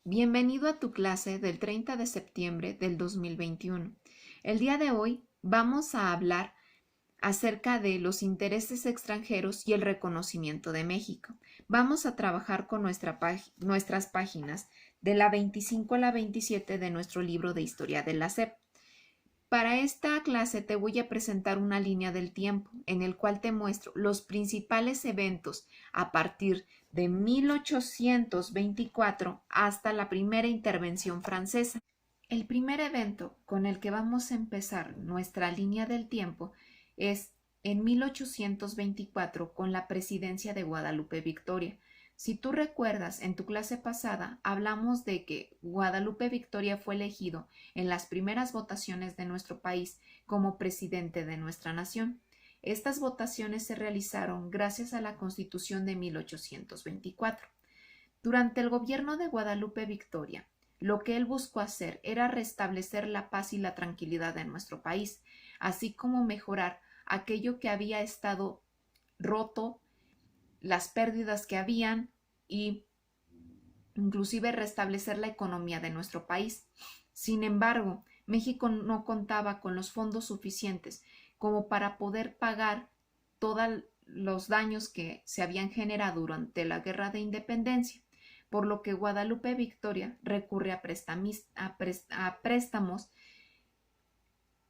Bienvenido a tu clase del 30 de septiembre del 2021. El día de hoy vamos a hablar acerca de los intereses extranjeros y el reconocimiento de México. Vamos a trabajar con nuestras páginas de la 25 a la 27 de nuestro libro de Historia de la SEP. Para esta clase te voy a presentar una línea del tiempo en el cual te muestro los principales eventos a partir de 1824 hasta la primera intervención francesa. El primer evento con el que vamos a empezar nuestra línea del tiempo es en 1824 con la presidencia de Guadalupe Victoria. Si tú recuerdas, en tu clase pasada hablamos de que Guadalupe Victoria fue elegido en las primeras votaciones de nuestro país como presidente de nuestra nación. Estas votaciones se realizaron gracias a la Constitución de 1824. Durante el gobierno de Guadalupe Victoria, lo que él buscó hacer era restablecer la paz y la tranquilidad en nuestro país, así como mejorar aquello que había estado roto, las pérdidas que habían y inclusive restablecer la economía de nuestro país. Sin embargo, México no contaba con los fondos suficientes como para poder pagar todos los daños que se habían generado durante la Guerra de Independencia, por lo que Guadalupe Victoria recurre a préstamos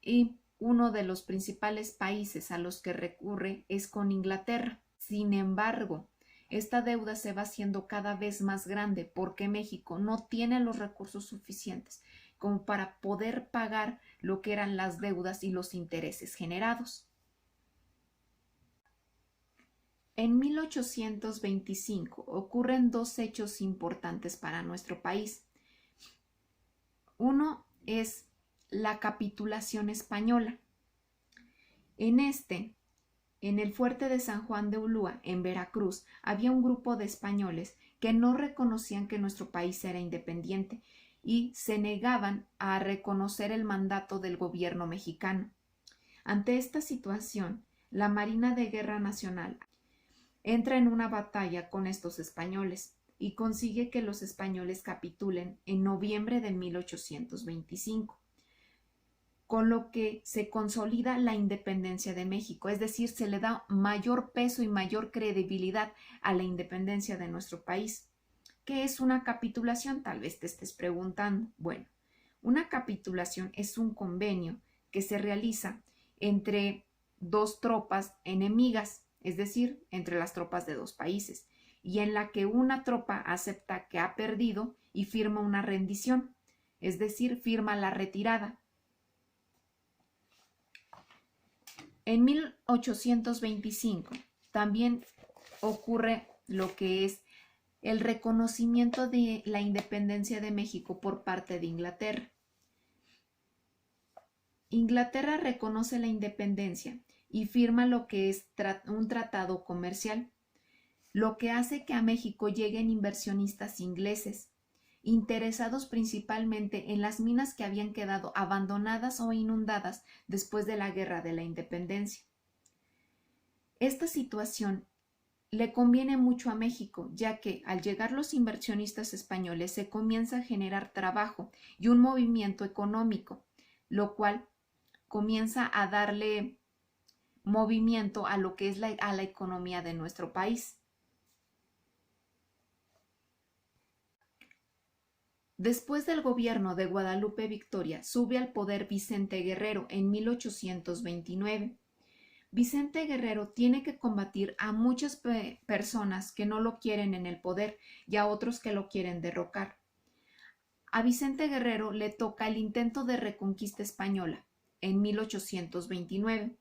y uno de los principales países a los que recurre es con Inglaterra. Sin embargo, esta deuda se va haciendo cada vez más grande porque México no tiene los recursos suficientes como para poder pagar lo que eran las deudas y los intereses generados. En 1825 ocurren dos hechos importantes para nuestro país. Uno es la capitulación española. En el fuerte de San Juan de Ulúa, en Veracruz, había un grupo de españoles que no reconocían que nuestro país era independiente y se negaban a reconocer el mandato del gobierno mexicano. Ante esta situación, la Marina de Guerra Nacional entra en una batalla con estos españoles y consigue que los españoles capitulen en noviembre de 1825, con lo que se consolida la independencia de México, es decir, se le da mayor peso y mayor credibilidad a la independencia de nuestro país. ¿Qué es una capitulación? Tal vez te estés preguntando. Bueno, una capitulación es un convenio que se realiza entre dos tropas enemigas, es decir, entre las tropas de dos países, y en la que una tropa acepta que ha perdido y firma una rendición, es decir, firma la retirada. En 1825 también ocurre lo que es el reconocimiento de la independencia de México por parte de Inglaterra. Inglaterra reconoce la independencia y firma lo que es un tratado comercial, lo que hace que a México lleguen inversionistas ingleses, interesados principalmente en las minas que habían quedado abandonadas o inundadas después de la Guerra de la Independencia. Esta situación le conviene mucho a México, ya que al llegar los inversionistas españoles se comienza a generar trabajo y un movimiento económico, lo cual comienza a darle movimiento a lo que es a la economía de nuestro país. Después del gobierno de Guadalupe Victoria, sube al poder Vicente Guerrero en 1829. Vicente Guerrero tiene que combatir a muchas personas que no lo quieren en el poder y a otros que lo quieren derrocar. A Vicente Guerrero le toca el intento de reconquista española en 1829.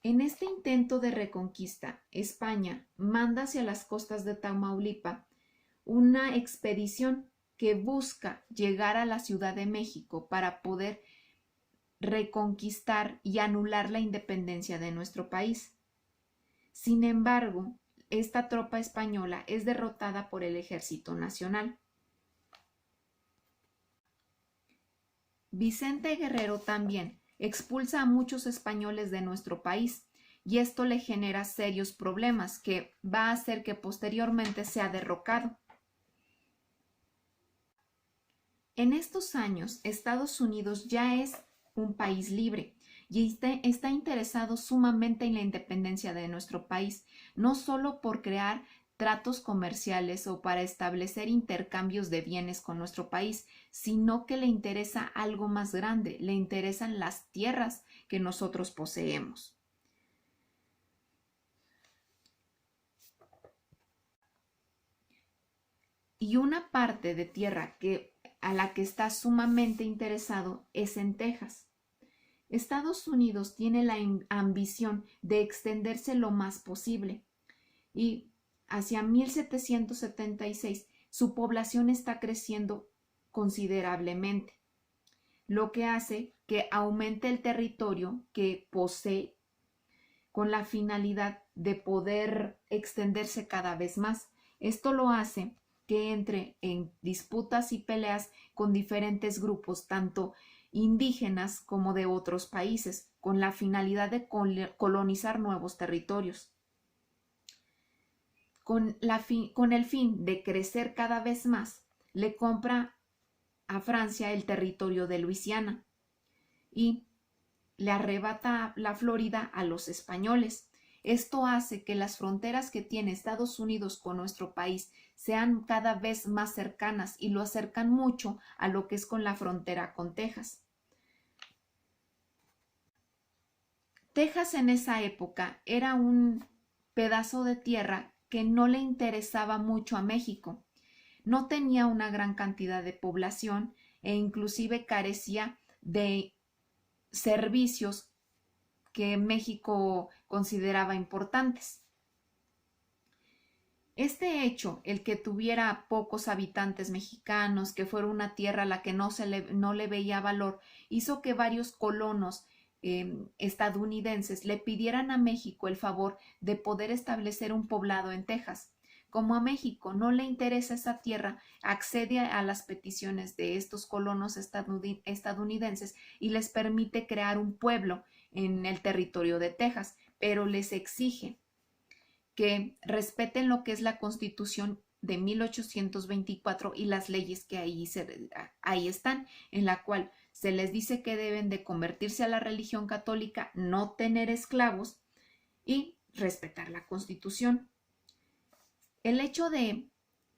En este intento de reconquista, España manda hacia las costas de Tamaulipas una expedición que busca llegar a la Ciudad de México para poder reconquistar y anular la independencia de nuestro país. Sin embargo, esta tropa española es derrotada por el Ejército Nacional. Vicente Guerrero también expulsa a muchos españoles de nuestro país y esto le genera serios problemas que va a hacer que posteriormente sea derrocado. En estos años, Estados Unidos ya es un país libre y está interesado sumamente en la independencia de nuestro país, no solo por crear tratos comerciales o para establecer intercambios de bienes con nuestro país, sino que le interesa algo más grande, le interesan las tierras que nosotros poseemos. Y una parte de tierra a la que está sumamente interesado es en Texas. Estados Unidos tiene la ambición de extenderse lo más posible y hacia 1776 su población está creciendo considerablemente, lo que hace que aumente el territorio que posee con la finalidad de poder extenderse cada vez más. Esto lo hace que entre en disputas y peleas con diferentes grupos, tanto indígenas como de otros países, con la finalidad de colonizar nuevos territorios. Con el fin de crecer cada vez más, le compra a Francia el territorio de Luisiana y le arrebata la Florida a los españoles. Esto hace que las fronteras que tiene Estados Unidos con nuestro país sean cada vez más cercanas y lo acercan mucho a lo que es con la frontera con Texas. Texas en esa época era un pedazo de tierra que no le interesaba mucho a México. No tenía una gran cantidad de población e inclusive carecía de servicios que México consideraba importantes. Este hecho, el que tuviera pocos habitantes mexicanos, que fuera una tierra a la que no le veía valor, hizo que varios colonos estadounidenses le pidieran a México el favor de poder establecer un poblado en Texas. Como a México no le interesa esa tierra, accede a las peticiones de estos colonos estadounidenses y les permite crear un pueblo en el territorio de Texas, pero les exige que respeten lo que es la Constitución de 1824 y las leyes que ahí están, en la cual se les dice que deben de convertirse a la religión católica, no tener esclavos y respetar la Constitución. El hecho de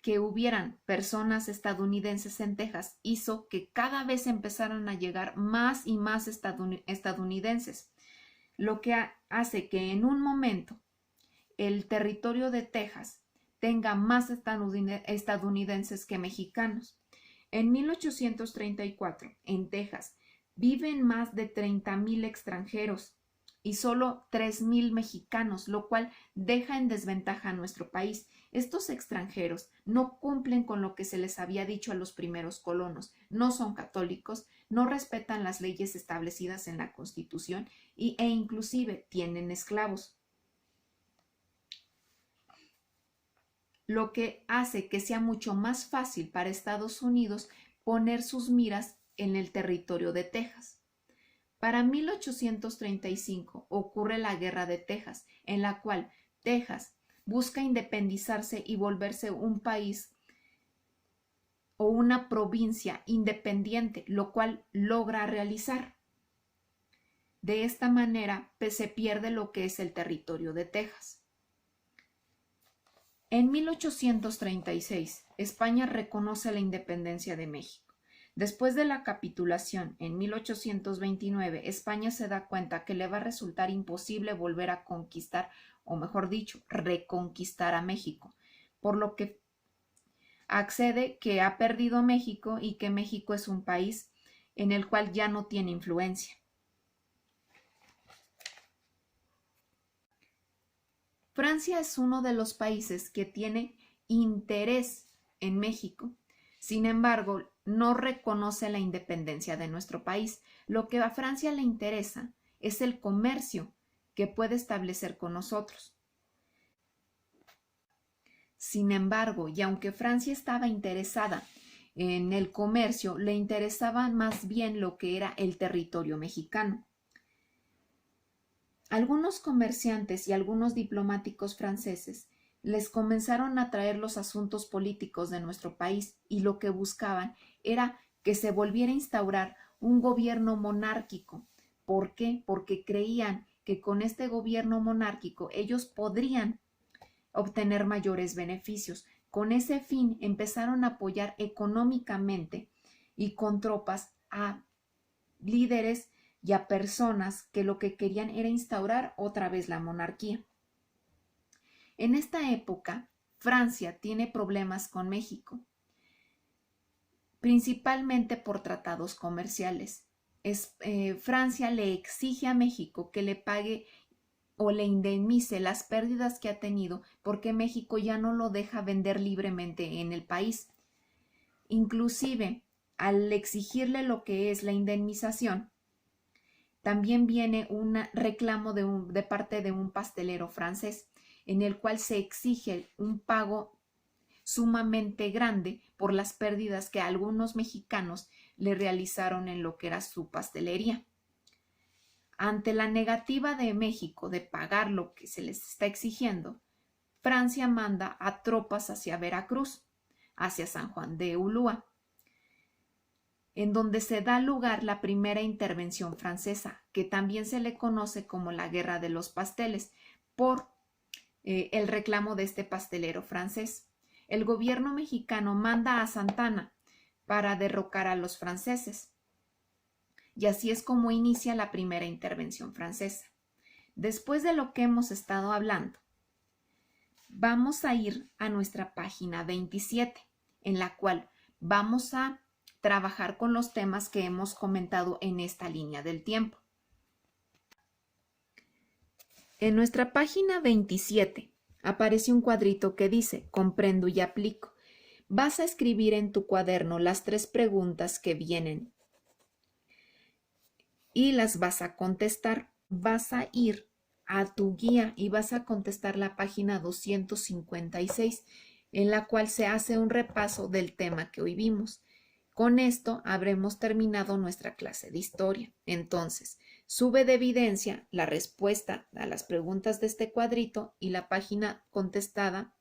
que hubieran personas estadounidenses en Texas hizo que cada vez empezaran a llegar más y más estadounidenses, lo que hace que en un momento el territorio de Texas tenga más estadounidenses que mexicanos. En 1834, en Texas, viven más de 30,000 extranjeros y solo 3,000 mexicanos, lo cual deja en desventaja a nuestro país. Estos extranjeros no cumplen con lo que se les había dicho a los primeros colonos, no son católicos, no respetan las leyes establecidas en la Constitución e inclusive tienen esclavos, lo que hace que sea mucho más fácil para Estados Unidos poner sus miras en el territorio de Texas. Para 1835 ocurre la Guerra de Texas, en la cual Texas busca independizarse y volverse un país o una provincia independiente, lo cual logra realizar. De esta manera, se pierde lo que es el territorio de Texas. En 1836, España reconoce la independencia de México. Después de la capitulación, en 1829, España se da cuenta que le va a resultar imposible volver a conquistar, o mejor dicho, reconquistar a México, por lo que accede que ha perdido México y que México es un país en el cual ya no tiene influencia. Francia es uno de los países que tiene interés en México. Sin embargo, no reconoce la independencia de nuestro país. Lo que a Francia le interesa es el comercio que puede establecer con nosotros. Sin embargo, y aunque Francia estaba interesada en el comercio, le interesaba más bien lo que era el territorio mexicano. Algunos comerciantes y algunos diplomáticos franceses les comenzaron a traer los asuntos políticos de nuestro país y lo que buscaban era que se volviera a instaurar un gobierno monárquico. ¿Por qué? Porque creían que con este gobierno monárquico ellos podrían obtener mayores beneficios. Con ese fin empezaron a apoyar económicamente y con tropas a líderes y a personas que lo que querían era instaurar otra vez la monarquía. En esta época, Francia tiene problemas con México, principalmente por tratados comerciales. Francia le exige a México que le pague o le indemnice las pérdidas que ha tenido porque México ya no lo deja vender libremente en el país. Inclusive, al exigirle lo que es la indemnización, también viene un reclamo de parte de un pastelero francés, en el cual se exige un pago sumamente grande por las pérdidas que algunos mexicanos le realizaron en lo que era su pastelería. Ante la negativa de México de pagar lo que se les está exigiendo, Francia manda a tropas hacia Veracruz, hacia San Juan de Ulúa, en donde se da lugar la primera intervención francesa, que también se le conoce como la Guerra de los Pasteles, por el reclamo de este pastelero francés. El gobierno mexicano manda a Santa Anna para derrocar a los franceses. Y así es como inicia la primera intervención francesa. Después de lo que hemos estado hablando, vamos a ir a nuestra página 27, en la cual vamos a trabajar con los temas que hemos comentado en esta línea del tiempo. En nuestra página 27 aparece un cuadrito que dice comprendo y aplico. Vas a escribir en tu cuaderno las 3 preguntas que vienen y las vas a contestar. Vas a ir a tu guía y vas a contestar la página 256, en la cual se hace un repaso del tema que hoy vimos. Con esto habremos terminado nuestra clase de historia. Entonces, sube de evidencia la respuesta a las preguntas de este cuadrito y la página contestada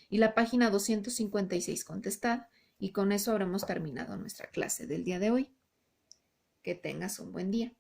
y la página 256 contestada. Y con eso habremos terminado nuestra clase del día de hoy. Que tengas un buen día.